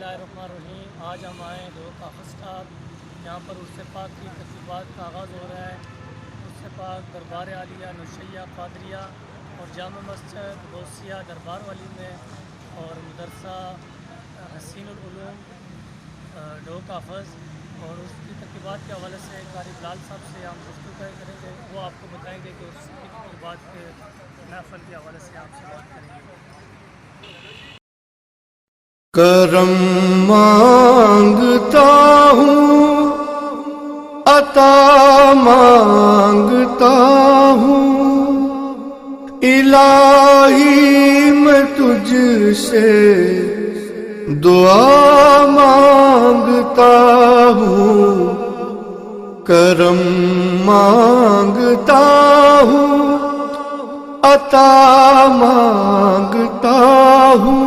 اللہ الرحمن الرحیم۔ آج ہم آئے ہیں دو کافر صاحب، یہاں پر عرس پاک کی تقریبات کا آغاز ہو رہا ہے۔ عرس پاک دربار عالیہ نوشیہ قادریہ اور جامع مسجد غوثیہ دربار والی میں اور مدرسہ حسین العلوم ڈوک حافظ، اور اس کی تقریبات کے حوالے سے قاری بلال صاحب سے ہم گفتگو کریں گے۔ وہ آپ کو بتائیں گے کہ اس کی تقریبات کے محفل کے حوالے سے آپ سے بات کریں گے۔ کرم مانگتا ہوں، عطا مانگتا ہوں، الہی میں تجھ سے دعا مانگتا ہوں۔ کرم مانگتا ہوں، عطا مانگتا ہوں،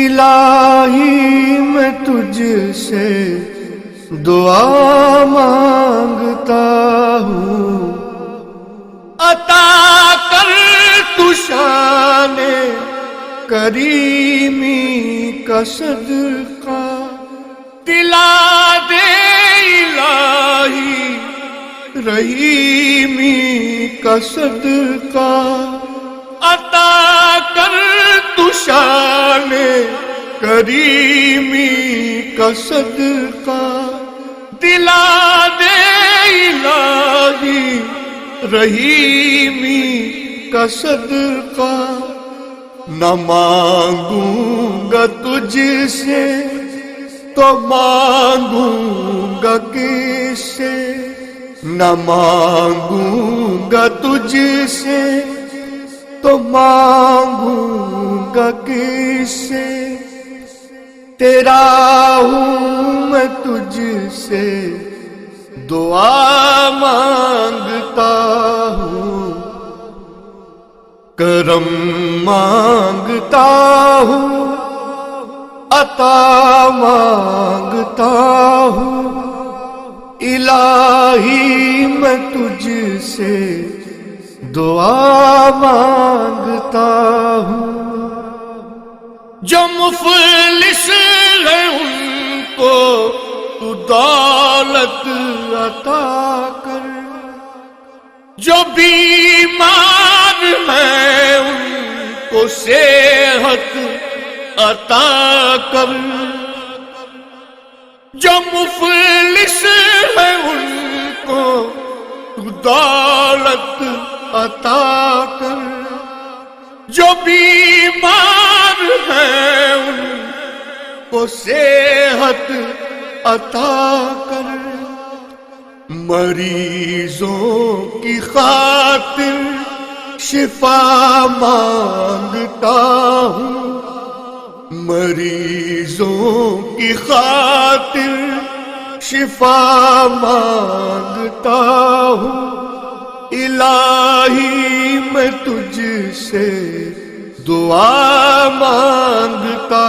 الہی میں تجھ سے دعا مانگتا ہوں۔ عطا کر تو شان کریمی کا صدقہ، دلا دے الہی رحیمی کا صدقہ۔ عطا کر تو شان کریمی کا صدقہ، دلا دے الہی رحیمی کا صدقہ۔ نہ مانگوں گا تجھ سے تو مانگوں گا کس سے، نہ مانگوں گا تجھ سے تو مانگوں گا کس سے۔ تیرا ہوں میں تجھ سے دعا مانگتا ہوں۔ کرم مانگتا ہوں، عطا مانگتا ہوں، الہی میں تجھ سے دعا مانگتا ہوں۔ جو مفلس ہے ان کو تو دولت عطا کر، جو بیمار ہیں ان کو صحت عطا کر، جو مفلس ہے ان کو تو دولت عطا کر، جو بیمار ہیں ان کو صحت عطا کر۔ مریضوں کی خاطر شفا مانگتا ہوں، مریضوں کی خاطر شفا مانگتا ہوں، الہی میں تجھ سے دعا مانگتا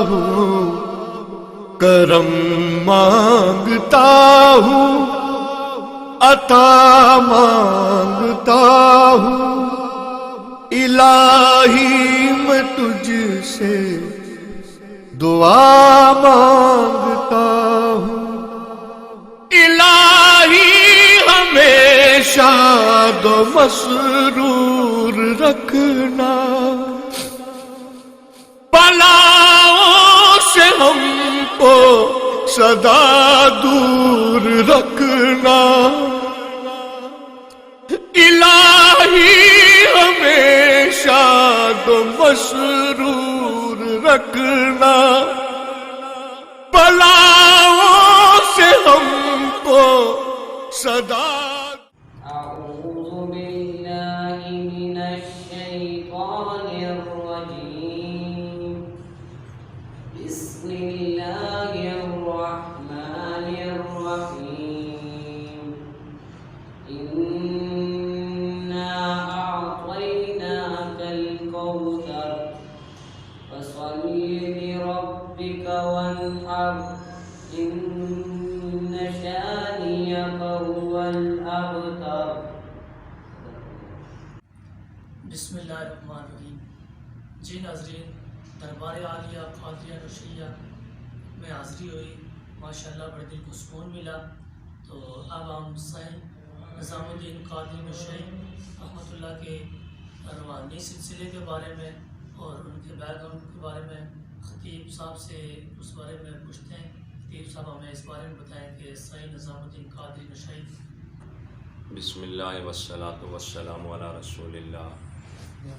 ہوں۔ کرم مانگتا ہوں، عطا مانگتا ہوں، الہی میں تجھ سے دعا مانگتا ہوں۔ الہی ہمیشہ دو مسرور رکھنا، بلاؤں سے ہم کو سدا دور رکھنا۔ الہی ہمیشہ دو مسرور رکھنا، بلاؤں سے ہم کو سدا۔ اعوذ باللہ من الشیطان الرجیم، بسم اللہ الرحمن الرحیم۔ انا اعطیناک الکوثر فصل لربک وانحر، ان شانئک هو الابتر۔ بسم اللہ الرحمن الرحیم۔ جی ناظرین، دربار عالیہ قادریہ نوشیہ میں حاضری ہوئی، ماشاءاللہ بڑے دل کو سکون ملا۔ تو اب ہم سید نظام الدین قادری نوشئی رحمۃ اللہ کے روحانی سلسلے کے بارے میں اور ان کے بیک گراؤنڈ کے بارے میں خطیب صاحب سے اس بارے میں پوچھتے ہیں۔ خطیب صاحب ہمیں اس بارے میں بتائیں کہ سید نظام الدین قادری نوشئی۔ بسم اللہ والصلاۃ والسلام علی رسول اللہ،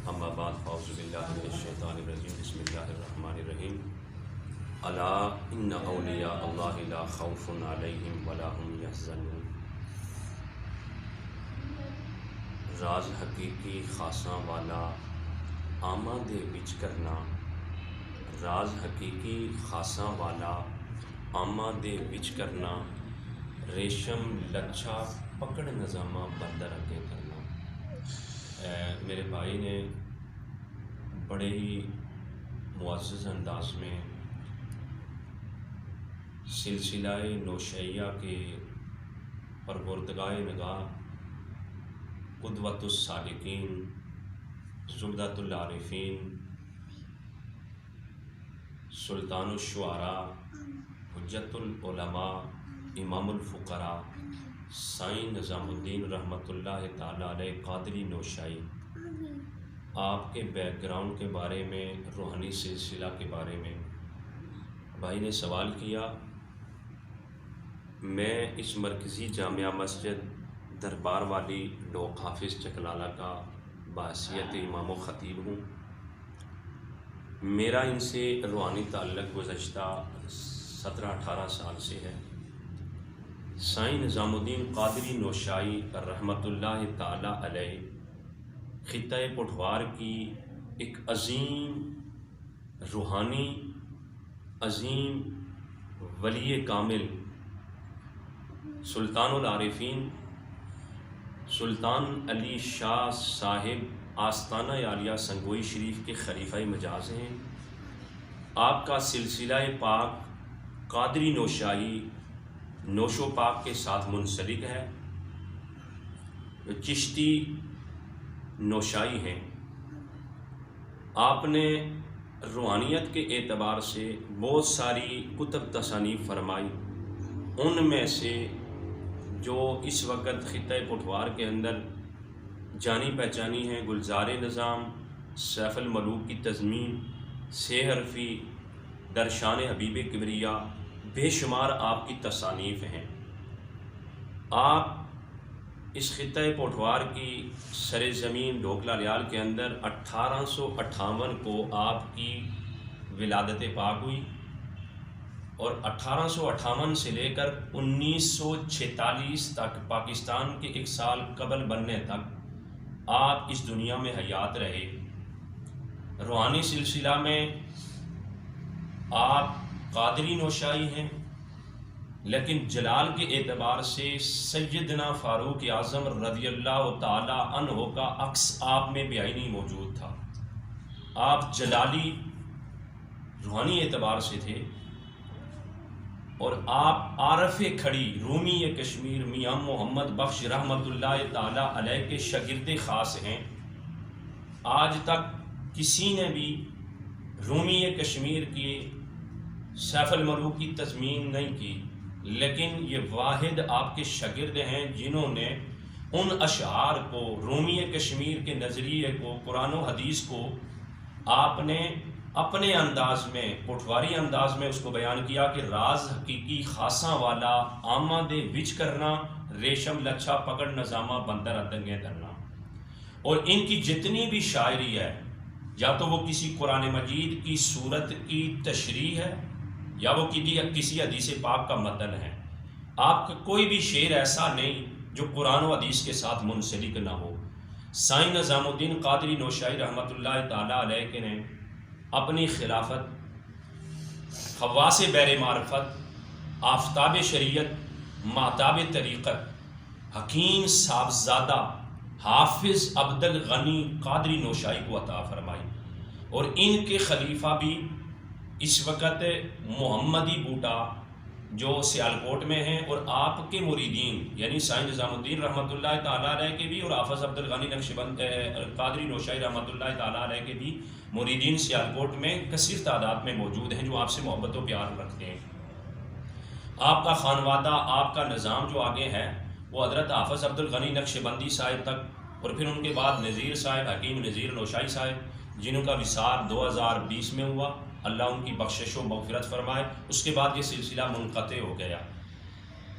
اما بعد، فاعوذ باللہ من الشیطان الرجیم، بسم اللہ الرحمن الرحیم۔ الا ان اولیاء اللہ لا خوف علیہم ولا هم یحزنون۔ راز حقیقی خاصاں والا آماں دے وچ کرنا، راز حقیقی خاصاں والا آماں دے وچ کرنا، ریشم لچھا پکڑ نظامہ بندر اگے کرنا۔ میرے بھائی نے بڑے ہی معزز انداز میں سلسلہ نوشیہ کے پروردگار نگاہ، قدوۃ السالکین، زبدۃ العارفین، سلطان الشعراء، حجت العلماء، امام الفقراء، سائیں نظام الدین رحمۃ اللہ تعالیٰ علیہ قادری نوشئی، آپ کے بیک گراؤنڈ کے بارے میں، روحانی سلسلہ کے بارے میں بھائی نے سوال کیا۔ میں اس مرکزی جامعہ مسجد دربار والی لوک حافظ چکلالہ کا بحیثیت امام و خطیب ہوں۔ میرا ان سے روحانی تعلق گزشتہ 17-18 سال سے ہے۔ سائیں نظام الدین قادری نوشائی رحمۃ اللہ تعالیٰ علیہ خطہ پٹھوار کی ایک عظیم روحانی، عظیم ولی کامل، سلطان العارفین، سلطان علی شاہ صاحب آستانہ عالیہ سنگوئی شریف کے خلیفہ مجاز ہیں۔ آپ کا سلسلہ پاک قادری نوشائی نوش و پاک کے ساتھ منسلک ہے، چشتی نوشائی ہیں۔ آپ نے روحانیت کے اعتبار سے بہت ساری کتب تصانیف فرمائی، ان میں سے جو اس وقت خطہ پٹھوار کے اندر جانی پہچانی ہیں، گلزار نظام، سیف الملوک کی تضمین، 6 حرفی، درشان حبیب کبریا، بے شمار آپ کی تصانیف ہیں۔ آپ اس خطہ پٹھوار کی سر زمین ڈھوکلا لیال کے اندر 1858 کو آپ کی ولادت پاک ہوئی، اور 1858 سے لے کر 1946 تک، پاکستان کے 1 سال قبل بننے تک آپ اس دنیا میں حیات رہے۔ روحانی سلسلہ میں آپ قادری نوشائی ہیں، لیکن جلال کے اعتبار سے سیدنا فاروق اعظم رضی اللہ تعالی عنہ کا عکس آپ میں بعینی موجود تھا۔ آپ جلالی روحانی اعتبار سے تھے، اور آپ عارف کھڑی رومی کشمیر میاں محمد بخش رحمۃ اللہ تعالی علیہ کے شاگرد خاص ہیں۔ آج تک کسی نے بھی رومی کشمیر کی سیف الملوک کی تضمین نہیں کی، لیکن یہ واحد آپ کے شاگرد ہیں جنہوں نے ان اشعار کو، رومی کشمیر کے نظریے کو، قرآن و حدیث کو آپ نے اپنے انداز میں، پٹھواری انداز میں اس کو بیان کیا کہ راز حقیقی خاصاں والا آماں دے وچ کرنا، ریشم لچھا پکڑ نظامہ بندر ادنگے درنا۔ اور ان کی جتنی بھی شاعری ہے، یا تو وہ کسی قرآن مجید کی صورت کی تشریح ہے، یا وہ کسی حدیث پاک کا متن ہے۔ آپ کا کوئی بھی شعر ایسا نہیں جو قرآن و حدیث کے ساتھ منسلک نہ ہو۔ سائیں نظام الدین قادری نوشائی رحمۃ اللہ تعالیٰ علیہ کے نے اپنی خلافت، خواص بیر معرفت، آفتاب شریعت، مہتاب طریقت، حکیم صاحبزادہ حافظ عبد الغنی قادری نوشائی کو عطا فرمائی، اور ان کے خلیفہ بھی اس وقت محمدی بوٹا جو سیالکوٹ میں ہیں، اور آپ کے مریدین یعنی سائیں نظام الدین رحمۃ اللہ تعالیٰ علیہ کے بھی اور حافظ عبد الغنی نقشبند قادری نوشائی رحمۃ اللہ تعالیٰ علیہ کے بھی مریدین سیالکوٹ میں کثیر تعداد میں موجود ہیں جو آپ سے محبت و پیار رکھتے ہیں۔ آپ کا خانوادہ، آپ کا نظام جو آگے ہے وہ حضرت حافظ عبد الغنی نقشبندی صاحب تک، اور پھر ان کے بعد نذیر صاحب، حکیم نذیر نوشائی صاحب، جنہوں کا وصال 2020 میں ہوا، اللہ ان کی بخشش و مغفرت فرمائے۔ اس کے بعد یہ سلسلہ منقطع ہو گیا۔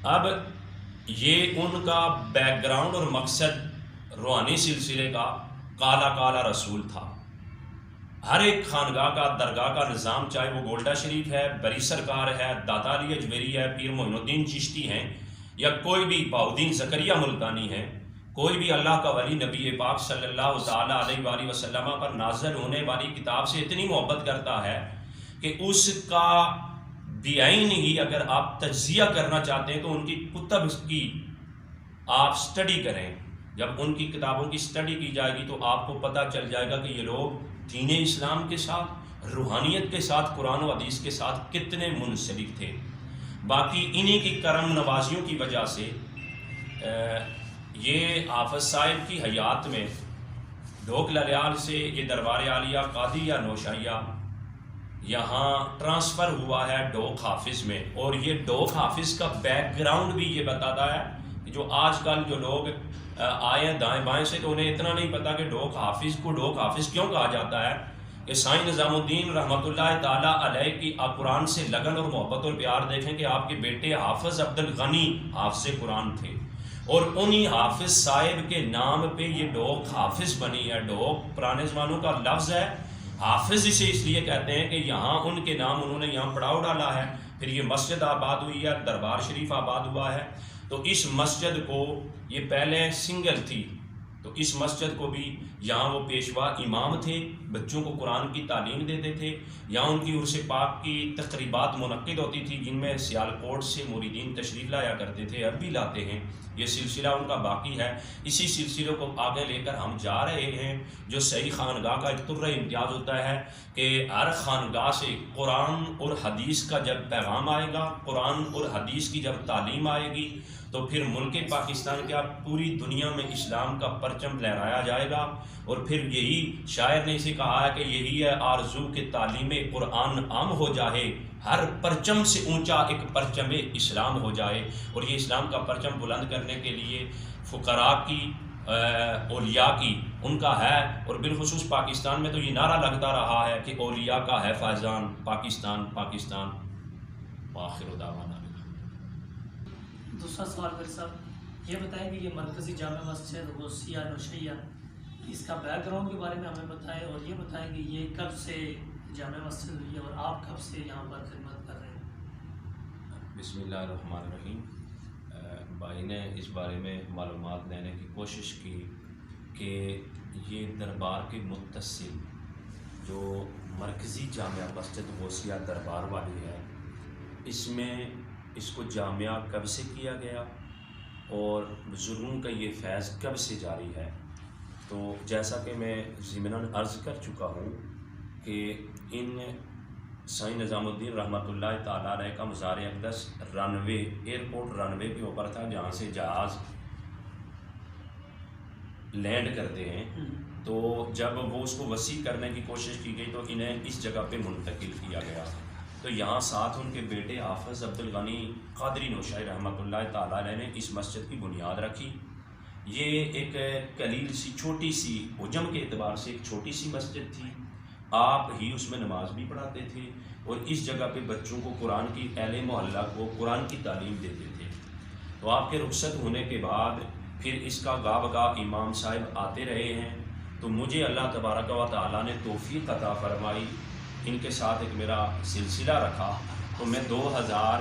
اب یہ ان کا بیک گراؤنڈ اور مقصد روحانی سلسلے کا کالا کالا رسول تھا۔ ہر ایک خانگاہ کا، درگاہ کا نظام، چاہے وہ گولڈا شریف ہے، بری سرکار ہے، داتا علی اجمیری ہے، پیر معین الدین چشتی ہیں، یا کوئی بھی بہاؤالدین زکریہ ملتانی ہے، کوئی بھی اللہ کا ولی نبی پاک صلی اللہ تعالیٰ علیہ وآلہ وسلم پر نازل ہونے والی کتاب سے اتنی محبت کرتا ہے کہ اس کا بعین ہی اگر آپ تجزیہ کرنا چاہتے ہیں تو ان کی کتب کی آپ سٹڈی کریں۔ جب ان کی کتابوں کی سٹڈی کی جائے گی تو آپ کو پتہ چل جائے گا کہ یہ لوگ دین اسلام کے ساتھ، روحانیت کے ساتھ، قرآن و حدیث کے ساتھ کتنے منسلک تھے۔ باقی انہی کی کرم نوازیوں کی وجہ سے یہ حافظ صاحب کی حیات میں ڈھوک للیال سے یہ دربار عالیہ قادریہ نوشائیہ یہاں ٹرانسفر ہوا ہے ڈوک حافظ میں، اور یہ ڈوک حافظ کا بیک گراؤنڈ بھی یہ بتاتا ہے کہ جو آج کل جو لوگ آئے ہیں دائیں بائیں سے تو انہیں اتنا نہیں پتا کہ ڈوک حافظ کو ڈوک حافظ کیوں کہا جاتا ہے، کہ سائیں نظام الدین رحمۃ اللہ تعالیٰ علیہ کی قرآن سے لگن اور محبت اور پیار دیکھیں کہ آپ کے بیٹے حافظ عبد الغنی حافظ قرآن تھے، اور انہی حافظ صاحب کے نام پہ یہ ڈوک حافظ بنی ہے۔ ڈوک پرانے زمانوں کا لفظ ہے، حافظ اسے اس لیے کہتے ہیں کہ یہاں ان کے نام انہوں نے یہاں پڑاؤ ڈالا ہے، پھر یہ مسجد آباد ہوئی ہے، دربار شریف آباد ہوا ہے۔ تو اس مسجد کو، یہ پہلے سنگل تھی، تو اس مسجد کو بھی یہاں وہ پیشوا امام تھے، بچوں کو قرآن کی تعلیم دیتے تھے، یہاں ان کی عرس پاک کی تقریبات منعقد ہوتی تھی جن میں سیالکوٹ سے مریدین تشریف لایا کرتے تھے، اب بھی لاتے ہیں، یہ سلسلہ ان کا باقی ہے۔ اسی سلسلے کو آگے لے کر ہم جا رہے ہیں۔ جو صحیح خانگاہ کا ایک طرح امتیاز ہوتا ہے کہ ہر خانگاہ سے قرآن اور حدیث کا جب پیغام آئے گا، قرآن اور حدیث کی جب تعلیم آئے گی تو پھر ملک پاکستان کیا پوری دنیا میں اسلام کا پرچم لہرایا جائے گا، اور پھر یہی شاعر نے اسے کہا ہے کہ یہی ہے آرزو کہ تعلیم قرآن عام ہو جائے، ہر پرچم سے اونچا ایک پرچم اسلام ہو جائے۔ اور یہ اسلام کا پرچم بلند کرنے کے لیے فقراء کی، اولیاء کی، ان کا ہے، اور بالخصوص پاکستان میں تو یہ نعرہ لگتا رہا ہے کہ اولیاء کا ہے فیضان، پاکستان پاکستان۔ وآخر دعوانا دوسرا سوال میرے صاحب یہ بتائیں کہ یہ مرکزی جامع مسجد غوثیہ نوشیہ، اس کا بیک گراؤنڈ کے بارے میں ہمیں بتائیں، اور یہ بتائیں کہ یہ کب سے جامع مسجد ہوئی ہے اور آپ کب سے یہاں پر خدمت کر رہے ہیں؟ بسم اللہ الرحمن الرحیم۔ بھائی نے اس بارے میں معلومات لینے کی کوشش کی کہ یہ دربار کے متصل جو مرکزی جامع مسجد غوثیہ دربار والی ہے، اس میں اس کو جامعہ کب سے کیا گیا اور بزرگوں کا یہ فیض کب سے جاری ہے۔ تو جیسا کہ میں ضمناً عرض کر چکا ہوں کہ ان سائیں نظام الدین رحمۃ اللہ تعالیٰ علیہ کا مزار اقدس رن وے، ایئرپورٹ رن وے کے اوپر تھا جہاں سے جہاز لینڈ کرتے ہیں، تو جب وہ اس کو وسیع کرنے کی کوشش کی گئی تو انہیں اس جگہ پہ منتقل کیا گیا۔ تو یہاں ساتھ ان کے بیٹے حافظ عبد الغنی قادری نوشائی رحمۃ اللہ تعالیٰ علیہ نے اس مسجد کی بنیاد رکھی۔ یہ ایک قلیل سی، چھوٹی سی، حجم کے اعتبار سے ایک چھوٹی سی مسجد تھی، آپ ہی اس میں نماز بھی پڑھاتے تھے، اور اس جگہ پہ بچوں کو قرآن کی، اہل محلہ کو قرآن کی تعلیم دیتے تھے۔ تو آپ کے رخصت ہونے کے بعد پھر اس کا گاہ بگاہ امام صاحب آتے رہے ہیں، تو مجھے اللہ تبارک و تعالیٰ نے توفیق عطا فرمائی، ان کے ساتھ ایک میرا سلسلہ رکھا، تو میں 2000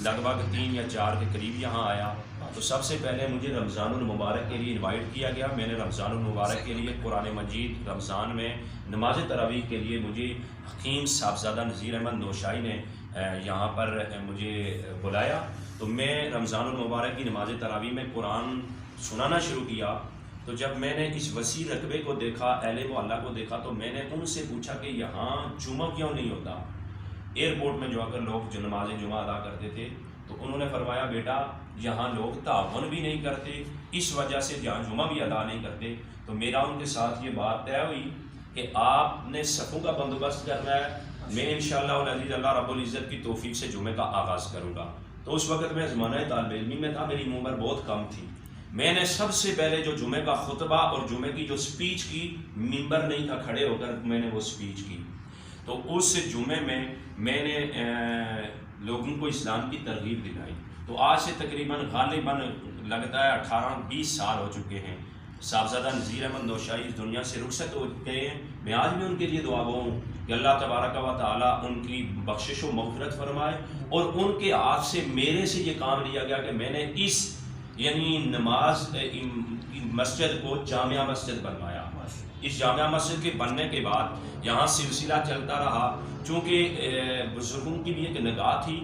لگ بھگ 3 یا 4 کے قریب یہاں آیا۔ تو سب سے پہلے مجھے رمضان المبارک کے لیے انوائٹ کیا گیا، میں نے رمضان المبارک کے لیے قرآن مجید، رمضان میں نماز تراویح کے لیے مجھے حکیم صاحبزادہ نذیر احمد نوشائی نے یہاں پر مجھے بلایا، تو میں رمضان المبارک کی نماز تراویح میں قرآن سنانا شروع کیا۔ تو جب میں نے اس وسیع رقبے کو دیکھا، اہل محلہ کو دیکھا، تو میں نے ان سے پوچھا کہ یہاں جمعہ کیوں نہیں ہوتا؟ ایئرپورٹ میں جو اگر لوگ جو نماز جمعہ ادا کرتے تھے تو انہوں نے فرمایا بیٹا یہاں لوگ تعاون بھی نہیں کرتے، اس وجہ سے جہاں جمعہ بھی ادا نہیں کرتے. تو میرا ان کے ساتھ یہ بات طے ہوئی کہ آپ نے صفوں کا بندوبست کرنا ہے، میں انشاءاللہ العزیز اللہ رب العزت کی توفیق سے جمعے کا آغاز کروں گا. تو اس وقت میں زمانہ طالب علمی میں تھا، میری عمر بہت کم تھی. میں نے سب سے پہلے جو جمعے کا خطبہ اور جمعے کی جو سپیچ کی، ممبر نہیں تھا، کھڑے ہو کر میں نے وہ سپیچ کی. تو اس جمعے میں نے لوگوں کو اسلام کی ترغیب دلائی. تو آج سے تقریباً غالباً لگتا ہے 18-20 سال ہو چکے ہیں. صاحبزادہ نذیر احمد نوشائی اس دنیا سے رخصت ہو گئے ہیں. میں آج بھی ان کے لیے دعا گو ہوں کہ اللہ تبارک و تعالیٰ ان کی بخشش و مغفرت فرمائے. اور ان کے ہاتھ سے میرے سے یہ کام لیا گیا کہ میں نے اس یعنی نماز مسجد کو جامعہ مسجد بنوایا. اس جامعہ مسجد کے بننے کے بعد یہاں سلسلہ چلتا رہا. چونکہ بزرگوں کی بھی ایک نگاہ تھی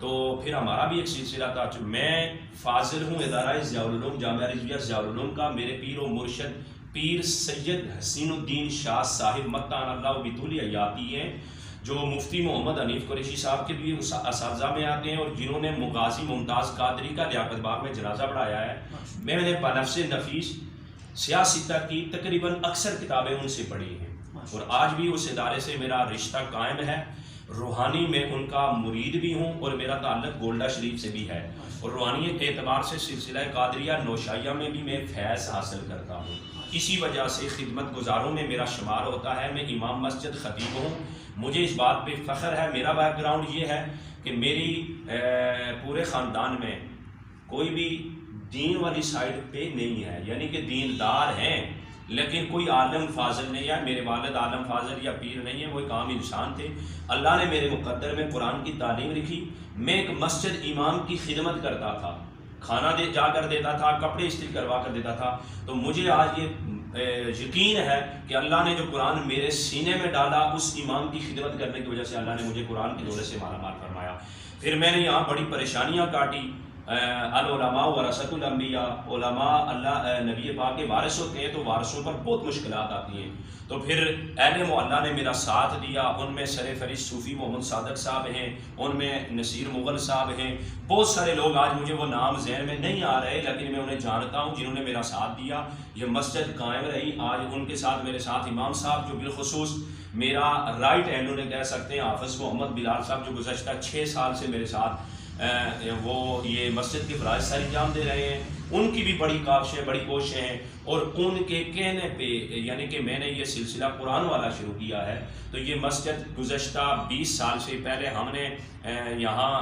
تو پھر ہمارا بھی ایک سلسلہ تھا. میں فاضل ہوں ادارہ ضیاء العلوم جامعہ رضویہ ضیاء العلوم کا. میرے پیر و مرشد پیر سید حسین الدین شاہ صاحب متعان اللہ بطول حیاتی ہیں، جو مفتی محمد حنیف قریشی صاحب کے بھی اساتذہ میں آتے ہیں، اور جنہوں نے مغازی ممتاز قادری کا لیاقت باغ میں جنازہ پڑھایا ہے. میں نے بنفس نفیس سیاستہ کی تقریباً اکثر کتابیں ان سے پڑھی ہیں، اور آج بھی اس ادارے سے میرا رشتہ قائم ہے. روحانی میں ان کا مرید بھی ہوں، اور میرا تعلق گولڈا شریف سے بھی ہے. اور روحانی کے اعتبار سے سلسلہ قادریہ نوشائیہ میں بھی میں فیض حاصل کرتا ہوں. اسی وجہ سے خدمت گزاروں میں میرا شمار ہوتا ہے. میں امام مسجد خطیب ہوں. مجھے اس بات پہ فخر ہے. میرا بیک گراؤنڈ یہ ہے کہ میری پورے خاندان میں کوئی بھی دین والی سائڈ پہ نہیں ہے، یعنی کہ دیندار ہیں لیکن کوئی عالم فاضل نہیں ہے. میرے والد عالم فاضل یا پیر نہیں ہے، وہ ایک عام انسان تھے. اللہ نے میرے مقدر میں قرآن کی تعلیم لکھی. میں ایک مسجد امام کی خدمت کرتا تھا، کھانا جا کر دیتا تھا، کپڑے استری کروا کر دیتا تھا. تو مجھے آج یہ یقین ہے کہ اللہ نے جو قرآن میرے سینے میں ڈالا، اس امام کی خدمت کرنے کی وجہ سے اللہ نے مجھے قرآن کی دولت سے مالا مال فرمایا. پھر میں نے یہاں بڑی پریشانیاں کاٹی. العلماء ورثۃ الانبیاء، علماء اللہ نبی پاک کے وارث ہوتے ہیں، تو وارثوں پر بہت مشکلات آتی ہیں. تو پھر اہل محلہ نے میرا ساتھ دیا. ان میں سر فہرست صوفی محمد صادق صاحب ہیں، ان میں نصیر مغل صاحب ہیں، بہت سارے لوگ آج مجھے وہ نام ذہن میں نہیں آ رہے لیکن میں انہیں جانتا ہوں جنہوں نے میرا ساتھ دیا. یہ مسجد قائم رہی. آج ان کے ساتھ میرے ساتھ امام صاحب جو بالخصوص میرا رائٹ ہینڈ انہیں کہہ سکتے ہیں، حافظ محمد بلال صاحب، جو گزشتہ 6 سال سے میرے ساتھ وہ یہ مسجد کے فرائض سر انجام دے رہے ہیں. ان کی بھی بڑی کاوشیں، بڑی کوششیں ہیں. اور ان کے کہنے پہ یعنی کہ میں نے یہ سلسلہ قرآن والا شروع کیا ہے. تو یہ مسجد گزشتہ 20 سال سے پہلے ہم نے یہاں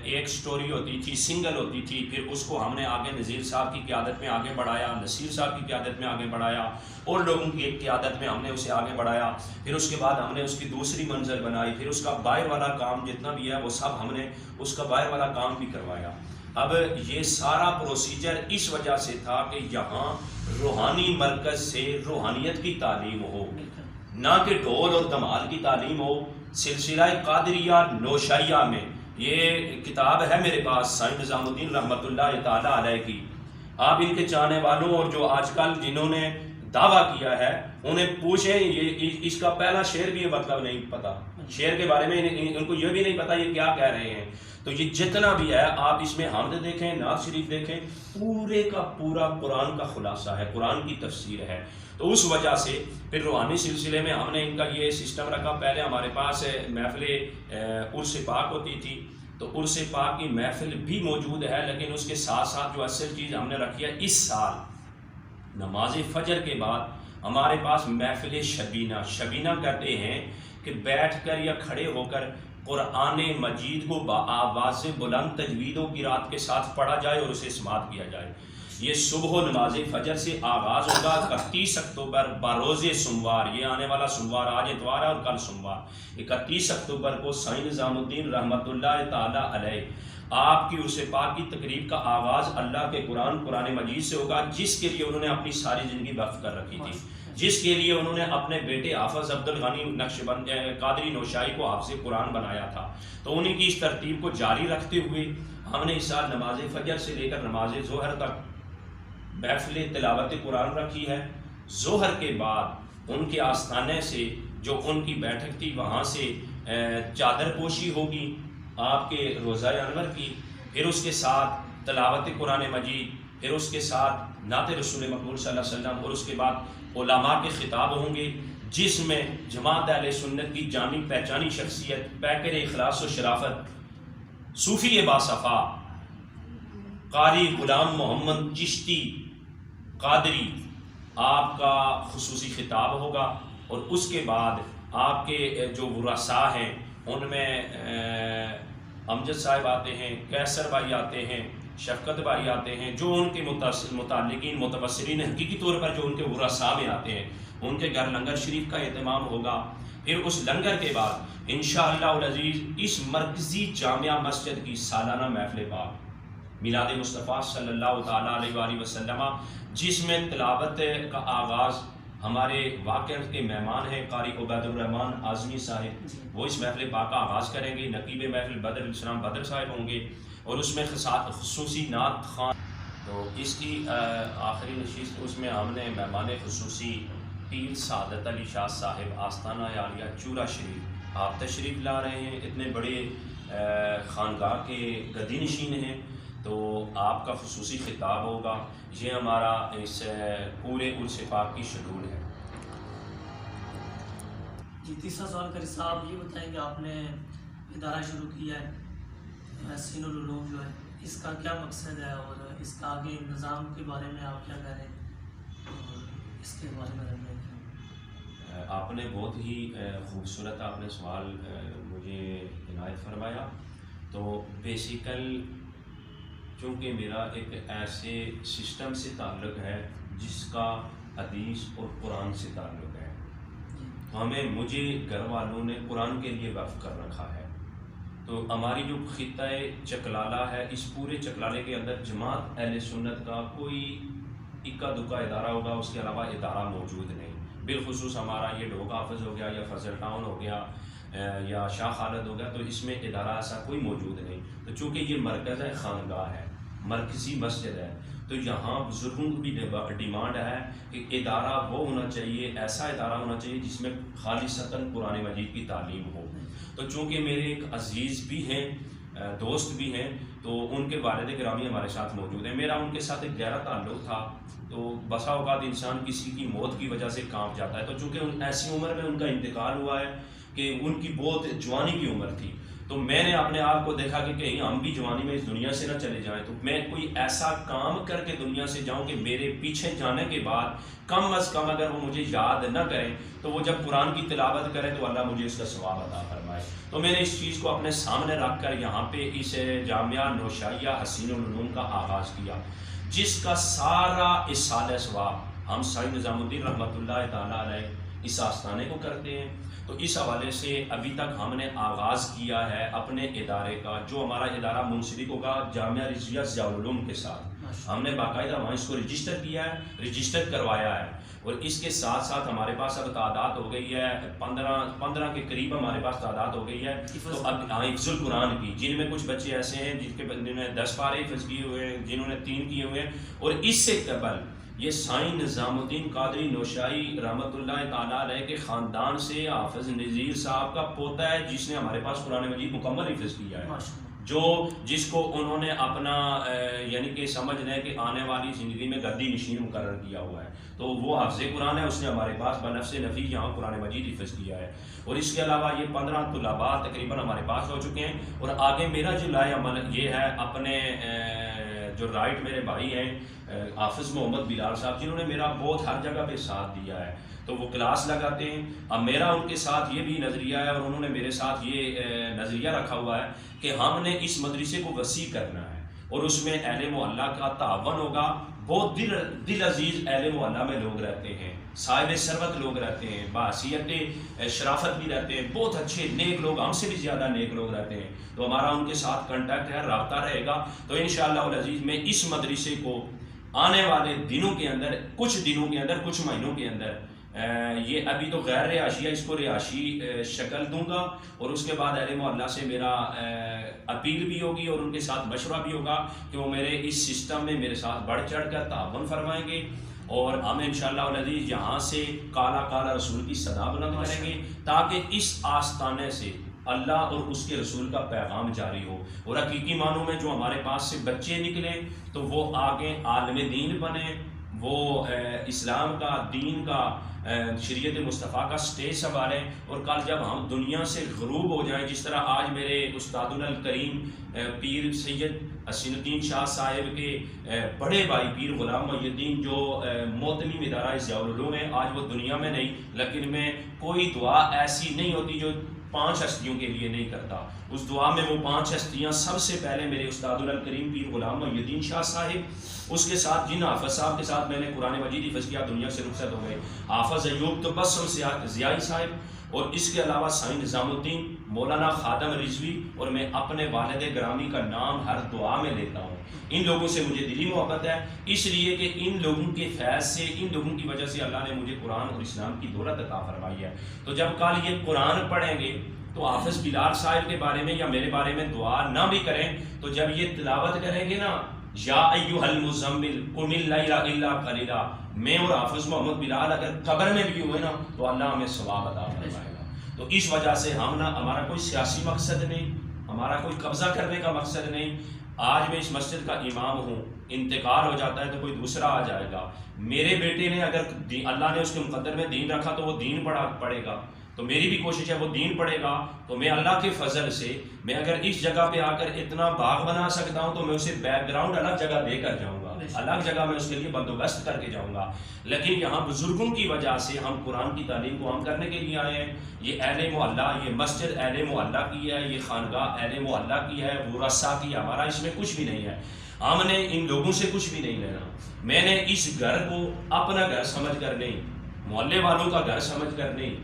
ایک سٹوری ہوتی تھی، سنگل ہوتی تھی. پھر اس کو ہم نے آگے نذیر صاحب کی قیادت میں آگے بڑھایا، نصیر صاحب کی قیادت میں آگے بڑھایا، اور لوگوں کی ایک قیادت میں ہم نے اسے آگے بڑھایا. پھر اس کے بعد ہم نے اس کی دوسری منزل بنائی. پھر اس کا باہر والا کام جتنا بھی ہے وہ سب ہم نے اس کا باہر والا کام بھی کروایا. اب یہ سارا پروسیجر اس وجہ سے تھا کہ یہاں روحانی مرکز سے روحانیت کی تعلیم ہو، نہ کہ ڈھول اور دھمال کی تعلیم ہو. سلسلہ قادریہ نوشائیہ میں یہ کتاب ہے میرے پاس سائیں نظام الدین رحمۃ اللہ تعالیٰ علیہ کی. آپ ان کے چاہنے والوں اور جو آج کل جنہوں نے دعویٰ کیا ہے انہیں پوچھیں. یہ اس کا پہلا شعر بھی یہ مطلب نہیں پتا، شعر کے بارے میں ان کو یہ بھی نہیں پتا یہ کیا کہہ رہے ہیں. تو یہ جتنا بھی ہے آپ اس میں حمد دیکھیں، نعت شریف دیکھیں، پورے کا پورا قرآن کا خلاصہ ہے، قرآن کی تفسیر ہے. تو اس وجہ سے پھر روحانی سلسلے میں ہم نے ان کا یہ سسٹم رکھا. پہلے ہمارے پاس محفل عرس پاک ہوتی تھی، تو عرس پاک کی محفل بھی موجود ہے، لیکن اس کے ساتھ ساتھ جو اصل چیز ہم نے رکھی ہے، اس سال نماز فجر کے بعد ہمارے پاس محفل شبینہ کہتے ہیں کہ بیٹھ کر یا کھڑے ہو کر قرآن مجید کو بآواز بلند تجوید و قرات کے ساتھ پڑھا جائے اور اسے سماعت کیا جائے. یہ صبح و نماز فجر سے آغاز ہوگا 31 اکتوبر بروز سوموار. یہ آنے والا سوموار، آج اتوار ہے اور کل سوموار. 31 اکتوبر کو سائیں نظام الدین رحمۃ اللہ تعالیٰ علیہ آپ کی عرس پاک کی تقریب کا آغاز اللہ کے قرآن مجید سے ہوگا، جس کے لیے انہوں نے اپنی ساری زندگی وقف کر رکھی تھی، جس کے لیے انہوں نے اپنے بیٹے حافظ عبد الغنی نقشبند قادری نوشائی کو حافظ قرآن بنایا تھا. تو انہیں کی اس ترتیب کو جاری رکھتے ہوئے ہم نے اس سال نماز فجر سے لے کر نماز ظہر تک محفل تلاوت قرآن رکھی ہے. ظہر کے بعد ان کے آستانے سے جو ان کی بیٹھک تھی وہاں سے چادر پوشی ہوگی آپ کے روزہ انور کی، پھر اس کے ساتھ تلاوت قرآن مجید، پھر اس کے ساتھ نعت رسول مقبول صلی اللہ علیہ وسلم، اور اس کے بعد علماء کے خطاب ہوں گے، جس میں جماعت اہل سنت کی جانی پہچانی شخصیت، پیکر اخلاص و شرافت، صوفی باصفا قاری غلام محمد چشتی قادری، آپ کا خصوصی خطاب ہوگا، اور اس کے بعد آپ کے جو ورثاء ہیں ان میں امجد صاحب آتے ہیں، کیسر بھائی آتے ہیں، شفقت بھائی آتے ہیں، جو ان کے متعلقین متبصرین حقیقی طور پر جو ان کے ورثاء میں آتے ہیں، ان کے گھر لنگر شریف کا اہتمام ہوگا۔ پھر اس لنگر کے بعد انشاءاللہ العزیز اس مرکزی جامعہ مسجد کی سالانہ محفل پاک میلاد مصطفیٰ صلی اللہ تعالیٰ علیہ وآلہ وسلم، جس میں تلاوت کا آغاز ہمارے واقع کے مہمان ہیں قاری عبید الرحمن اعظمی صاحب، وہ اس محفل پاک کا آغاز کریں گے، نقیب محفل بدر الاسلام بدر صاحب ہوں گے، اور اس میں خصوصی نعت خان، تو اس کی آخری نشست اس میں ہم نے مہمان خصوصی پیر سعادت علی شاہ صاحب آستانہ عالیہ چورا شریف آپ تشریف لا رہے ہیں، اتنے بڑے خانقاہ کے گدی نشین ہیں، تو آپ کا خصوصی خطاب ہوگا۔ یہ ہمارا اس پورے عرس پاک کی شیڈول ہے۔ جی تیسرا سوال کری صاحب یہ بتائیں کہ آپ نے ادارہ شروع کیا ہے حسین العلوم جو ہے، اس کا کیا مقصد ہے اور اس کا آگے نظام کے بارے میں آپ کیا کہہ رہے ہیں اور اس کے بارے میں آپ نے بہت ہی خوبصورت آپ نے سوال مجھے عنایت فرمایا۔ تو بیسیکل چونکہ میرا ایک ایسے سسٹم سے تعلق ہے جس کا حدیث اور قرآن سے تعلق ہے، تو مجھے گھر والوں نے قرآن کے لیے وقف کر رکھا ہے، تو ہماری جو خطہ چکلالہ ہے، اس پورے چکلالے کے اندر جماعت اہل سنت کا کوئی اکا دکا ادارہ ہوگا، اس کے علاوہ ادارہ موجود نہیں۔ بالخصوص ہمارا یہ ڈھوک حافظ ہو گیا یا فضل ٹاؤن ہو گیا یا شاہ خالد ہو گیا، تو اس میں ادارہ ایسا کوئی موجود نہیں۔ تو چونکہ یہ مرکز ہے، خانقاہ ہے، مرکزی مسجد ہے، تو یہاں بزرگوں کی بھی ڈیمانڈ ہے کہ ادارہ وہ ہونا چاہیے، ایسا ادارہ ہونا چاہیے جس میں خالصتاً قرآن مجید کی تعلیم ہو۔ تو چونکہ میرے ایک عزیز بھی ہیں، دوست بھی ہیں، تو ان کے والد گرامی ہمارے ساتھ موجود ہیں، میرا ان کے ساتھ ایک گہرا تعلق تھا، تو بسا اوقات انسان کسی کی موت کی وجہ سے کانپ جاتا ہے، تو چونکہ ایسی عمر میں ان کا انتقال ہوا ہے کہ ان کی بہت جوانی کی عمر تھی، تو میں نے اپنے آپ کو دیکھا کہ کہیں ہم بھی جوانی میں اس دنیا سے نہ چلے جائیں، تو میں کوئی ایسا کام کر کے دنیا سے جاؤں کہ میرے پیچھے جانے کے بعد کم از کم اگر وہ مجھے یاد نہ کریں تو وہ جب قرآن کی تلاوت کریں تو اللہ مجھے اس کا ثواب عطا فرمائے۔ تو میں نے اس چیز کو اپنے سامنے رکھ کر یہاں پہ اس جامعہ نوشائیہ حسین العلوم کا آغاز کیا، جس کا سارا اصالہ ثواب ہم سعید نظام الدین رحمۃ اللہ تعالیٰ علیہ اس آستانے کو کرتے ہیں۔ تو اس حوالے سے ابھی تک ہم نے آغاز کیا ہے اپنے ادارے کا، جو ہمارا ادارہ منسلک ہوگا جامعہ رضویہ ضیاء العلوم کے ساتھ، ہم نے باقاعدہ وہاں اس کو رجسٹر کیا ہے، رجسٹر کروایا ہے، اور اس کے ساتھ ساتھ ہمارے پاس اب تعداد ہو گئی ہے 15 کے قریب ہمارے پاس تعداد ہو گئی ہے، تو اب حفظ القرآن کی، جن میں کچھ بچے ایسے ہیں جنہوں نے 10 پارے حفظ کیے ہوئے ہیں، جنہوں نے 3 کیے ہوئے ہیں، اور اس سے قبل یہ سائیں نظام الدین قادری نوشائی رحمۃ اللہ تعالیٰ علیہ کے خاندان سے حافظ نذیر صاحب کا پوتا ہے جس نے ہمارے پاس قرآن مجید مکمل حفظ کیا ہے، جس کو انہوں نے اپنا یعنی کہ سمجھ لیں کہ آنے والی زندگی میں گدی نشین مقرر کیا ہوا ہے، تو وہ حافظ قرآن ہے، اس نے ہمارے پاس بنفس نفیس یہاں قرآن مجید حفظ کیا ہے، اور اس کے علاوہ یہ 15 طلباء تقریباً ہمارے پاس ہو چکے ہیں، اور آگے میرا جو لائے عمل یہ ہے اپنے جو رائٹ میرے بھائی ہیں حافظ محمد بلال صاحب، جنہوں نے میرا بہت ہر جگہ پہ ساتھ دیا ہے، تو وہ کلاس لگاتے ہیں، اب میرا ان کے ساتھ یہ بھی نظریہ ہے اور انہوں نے میرے ساتھ یہ نظریہ رکھا ہوا ہے کہ ہم نے اس مدرسے کو وسیع کرنا ہے، اور اس میں اہل محلہ کا تعاون ہوگا، بہت دل عزیز اہل محلہ میں لوگ رہتے ہیں، صاحب ثروت لوگ رہتے ہیں، باحثیت شرافت بھی رہتے ہیں، بہت اچھے نیک لوگ، ہم سے بھی زیادہ نیک لوگ رہتے ہیں، تو ہمارا ان کے ساتھ کنٹیکٹ ہے، رابطہ رہے گا، تو انشاءاللہ العزیز میں اس مدرسے کو آنے والے دنوں کے اندر، کچھ دنوں کے اندر، کچھ مہینوں کے اندر، یہ ابھی تو غیر رہائشی ہے، اس کو رہائشی شکل دوں گا، اور اس کے بعد اہل محلہ سے میرا اپیل بھی ہوگی اور ان کے ساتھ مشورہ بھی ہوگا کہ وہ میرے اس سسٹم میں میرے ساتھ بڑھ چڑھ کر تعاون فرمائیں گے، اور ہم انشاءاللہ العزیز یہاں سے کالا کالا رسول کی صدا بلند کریں گے، تاکہ اس آستانے سے اللہ اور اس کے رسول کا پیغام جاری ہو، اور حقیقی معنوں میں جو ہمارے پاس سے بچے نکلے تو وہ آگے عالم دین بنے، وہ اسلام کا، دین کا، شریعت مصطفیٰ کا سٹیج سنبھالیں، اور کل جب ہم دنیا سے غروب ہو جائیں، جس طرح آج میرے استادنا الکریم پیر سید حسین الدین شاہ صاحب کے بڑے بھائی پیر غلام محی الدین جو محتمم ادارہ ضیاء العلوم ہیں، آج وہ دنیا میں نہیں، لیکن میں کوئی دعا ایسی نہیں ہوتی جو 5 ہستیوں کے لیے نہیں کرتا۔ اس دعا میں وہ 5 ہستیاں سب سے پہلے میرے استاد الکریم پیر غلام محی الدین شاہ صاحب، اس کے ساتھ جن حافظ صاحب کے ساتھ میں نے قرآن مجید حفظ کیا دنیا سے رخصت ہو گئے، حافظ ایوب تبسم ضیائی صاحب، اور اس کے علاوہ سائیں نظام الدین، مولانا خادم رضوی، اور میں اپنے والد گرامی کا نام ہر دعا میں لیتا ہوں۔ ان لوگوں سے مجھے دلی محبت ہے، اس لیے کہ ان لوگوں کے فیض سے، ان لوگوں کی وجہ سے اللہ نے مجھے قرآن اور اسلام کی دولت عطا فرمائی ہے۔ تو جب کل یہ قرآن پڑھیں گے تو حافظ بلال صاحب کے بارے میں یا میرے بارے میں دعا نہ بھی کریں، تو جب یہ تلاوت کریں گے نا، یا ایھا المزمل قم اللیل الا قلیلا، میں اور حافظ محمد بلال اگر قبر میں بھی ہوئے نا تو اللہ ہمیں ثواب عطا فرمائے گا۔ تو اس وجہ سے ہم نا، ہمارا کوئی سیاسی مقصد نہیں، ہمارا کوئی قبضہ کرنے کا مقصد نہیں۔ آج میں اس مسجد کا امام ہوں، انتقال ہو جاتا ہے تو کوئی دوسرا آ جائے گا۔ میرے بیٹے نے اگر اللہ نے اس کے مقدر میں دین رکھا تو وہ دین پڑھے گا، تو میری بھی کوشش ہے وہ دین پڑھے گا۔ تو میں اللہ کے فضل سے، میں اگر اس جگہ پہ آ کر اتنا باغ بنا سکتا ہوں تو میں اسے بیک گراؤنڈ الگ جگہ دے کر جاؤں گا، الگ جگہ میں اس کے لیے بندوبست کر کے جاؤں گا۔ لیکن یہاں بزرگوں کی وجہ سے ہم قرآن کی تعلیم کو عام کرنے کے لیے آئے ہیں۔ یہ اہل محلہ، یہ مسجد اہل محلہ کی ہے، یہ خانقاہ اہل محلہ کی ہے، ورثاء کی، ہمارا اس میں کچھ بھی نہیں ہے۔ ہم نے ان لوگوں سے کچھ بھی نہیں لینا۔ میں نے اس گھر کو اپنا گھر سمجھ کر نہیں، محلے والوں کا گھر سمجھ کر نہیں،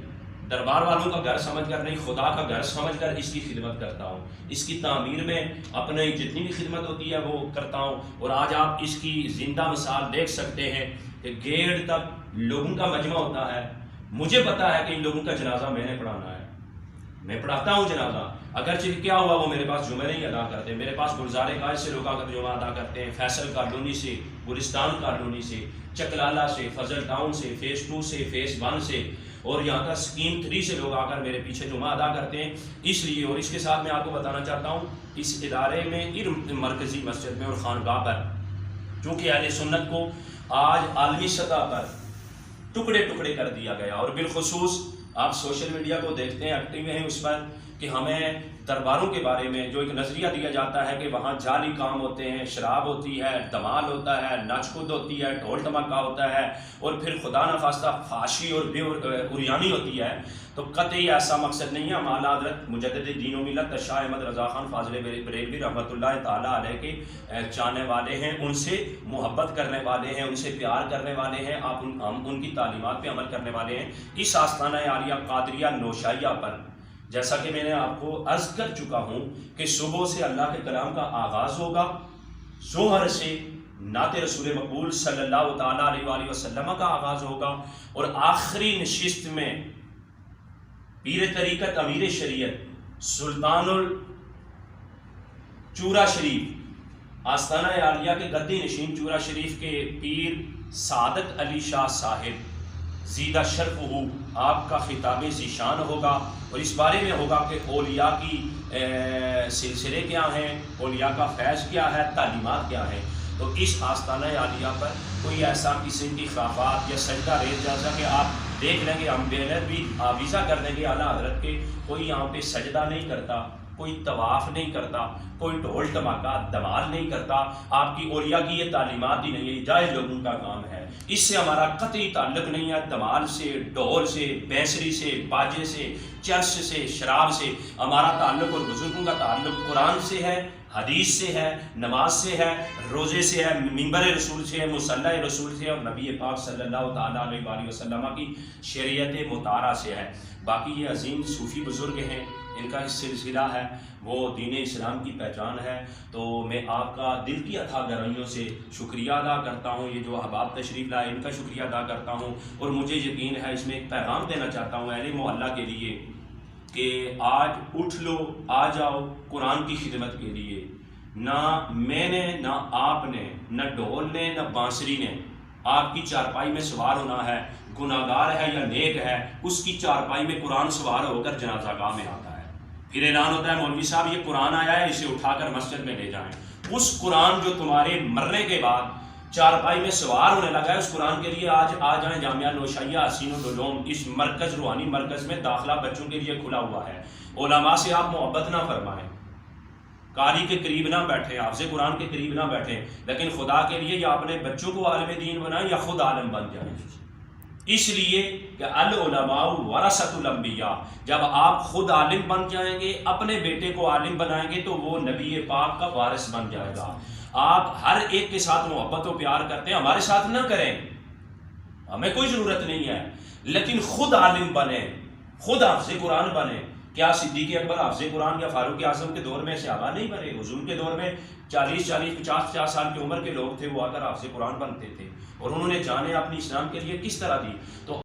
دربار والوں کا گھر سمجھ کر نہیں، خدا کا گھر سمجھ کر اس کی خدمت کرتا ہوں۔ اس کی تعمیر میں اپنے جتنی بھی خدمت ہوتی ہے وہ کرتا ہوں۔ اور آج آپ اس کی زندہ مثال دیکھ سکتے ہیں کہ گیٹ تک لوگوں کا مجمع ہوتا ہے۔ مجھے پتا ہے کہ ان لوگوں کا جنازہ میں نے پڑھانا ہے، میں پڑھاتا ہوں جنازہ۔ اگرچہ کیا ہوا وہ میرے پاس جمعہ نہیں ادا کرتے، میرے پاس گلزار قائد سے لوگ آ کر جمعہ ادا کرتے ہیں، فیصل کالونی سے، گلستان کالونی سے، چکلالہ سے، فضل ٹاؤن سے، فیز 2 سے، فیز 1 سے، اور یہاں کا اسکیم 3 سے لوگ آ کر میرے پیچھے جمعہ ادا کرتے ہیں۔ اس لیے، اور اس کے ساتھ میں آپ کو بتانا چاہتا ہوں، اس ادارے میں، مرکزی مسجد میں اور خانقاہ پر، چونکہ اہل سنت کو آج عالمی سطح پر ٹکڑے ٹکڑے کر دیا گیا، اور بالخصوص آپ سوشل میڈیا کو دیکھتے ہیں، ایکٹیو ہیں اس پر، کہ ہمیں درباروں کے بارے میں جو ایک نظریہ دیا جاتا ہے کہ وہاں جعلی کام ہوتے ہیں، شراب ہوتی ہے، دمال ہوتا ہے، ناچ کود ہوتی ہے، ڈھول دھماکہ ہوتا ہے، اور پھر خدا نخواستہ فحاشی اور بے عریانی ہوتی ہے، تو قطعی ایسا مقصد نہیں ہے۔ ہم اعلیٰ حضرت مجدد دین و ملت شاہ احمد رضا خان فاضل بریلوی رحمۃ اللہ تعالیٰ علیہ کے چاہنے والے ہیں، ان سے محبت کرنے والے ہیں، ان سے پیار کرنے والے ہیں، ہم ان کی تعلیمات پہ عمل کرنے والے ہیں۔ اس آستانہ عالیہ قادریہ نوشائیہ پر، جیسا کہ میں نے آپ کو عرض کر چکا ہوں کہ صبح سے اللہ کے کلام کا آغاز ہوگا، ظہر سے نعت رسول مقبول صلی اللہ تعالیٰ علیہ وآلہ وسلم کا آغاز ہوگا، اور آخری نشست میں پیر طریقت امیر شریعت سلطان چورا شریف، آستانہ عالیہ کے گدی نشین چورا شریف کے پیر سعادت علی شاہ صاحب زیدہ شرف ہو، آپ کا خطاب ذیشان ہوگا، اور اس بارے میں ہوگا کہ اولیاء کی سلسلے کیا ہیں، اولیاء کا فیض کیا ہے، تعلیمات کیا ہیں۔ تو اس آستانہ عالیہ پر کوئی ایسا قسم کی خرافات یا سجدہ ریز جیسا کہ آپ دیکھ لیں گے، ہم بینر بھی آویزہ کر دیں گے اعلیٰ حضرت کے، کوئی یہاں پہ سجدہ نہیں کرتا، کوئی طواف نہیں کرتا، کوئی ڈھول دھماکہ دمال نہیں کرتا۔ آپ کی اولیاء کی یہ تعلیمات ہی نہیں ہے، یہ جائز لوگوں کا کام ہے، اس سے ہمارا قطعی تعلق نہیں ہے۔ دمال سے، ڈھول سے، بینسری سے، باجے سے، چرس سے، شراب سے ہمارا تعلق، اور بزرگوں کا تعلق قرآن سے ہے، حدیث سے ہے، نماز سے ہے، روزے سے ہے، منبر رسول سے ہے، مصلی رسول سے ہے، اور نبی پاک صلی اللہ تعالیٰ علیہ وآلہ وسلم کی شریعت مطالعہ سے ہے۔ باقی یہ عظیم صوفی بزرگ ہیں، ان کا ایک سلسلہ ہے، وہ دین اسلام کی پہچان ہے۔ تو میں آپ کا دل کی اتھا گہرائیوں سے شکریہ ادا کرتا ہوں، یہ جو احباب تشریف لائے ان کا شکریہ ادا کرتا ہوں، اور مجھے یقین ہے اس میں ایک پیغام دینا چاہتا ہوں اہل محلہ کے لیے کہ آج اٹھ لو، آ جاؤ قرآن کی خدمت کے لیے۔ نہ میں نے، نہ آپ نے، نہ ڈھول نے، نہ بانسری نے آپ کی چارپائی میں سوار ہونا ہے۔ گناہگار ہے یا نیک ہے، اس کی چارپائی میں قرآن سوار ہو کر جنازہ گاہ میں آتا ہے۔ پھر اعلان ہوتا ہے مولوی صاحب یہ قرآن آیا ہے، اسے اٹھا کر مسجد میں لے جائیں۔ اس قرآن جو تمہارے مرنے کے بعد چارپائی میں سوار ہونے لگا ہے، اس قرآن کے لیے آج آ جائیں جامعہ نوشیہ حسین العلوم، اس مرکز روحانی مرکز میں داخلہ بچوں کے لیے کھلا ہوا ہے۔ علماء سے آپ محبت نہ فرمائیں، قاری کے قریب نہ بیٹھیں، حافظ قرآن کے قریب نہ بیٹھیں، لیکن خدا کے لیے یا اپنے بچوں کو عالم دین بنائیں یا خود عالم بن جائیں۔ اس لیے کہ العلماء ورثۃ الانبیاء، جب آپ خود عالم بن جائیں گے، اپنے بیٹے کو عالم بنائیں گے تو وہ نبی پاک کا وارث بن جائے گا۔ آپ ہر ایک کے ساتھ محبت و پیار کرتے ہیں، ہمارے ساتھ نہ کریں، ہمیں کوئی ضرورت نہیں ہے، لیکن خود عالم بنیں، خود حافظ قرآن بنیں۔ کیا صدیق اکبر حافظ قرآن یا فاروق اعظم کے دور میں صحابہ نہیں بنے؟ حضور کے دور میں 40-50 سال کی عمر کے لوگ تھے، وہ آ کر حافظ قرآن بنتے تھے، اور انہوں نے جانیں اپنی اسلام کے لیے کس طرح دی۔ تو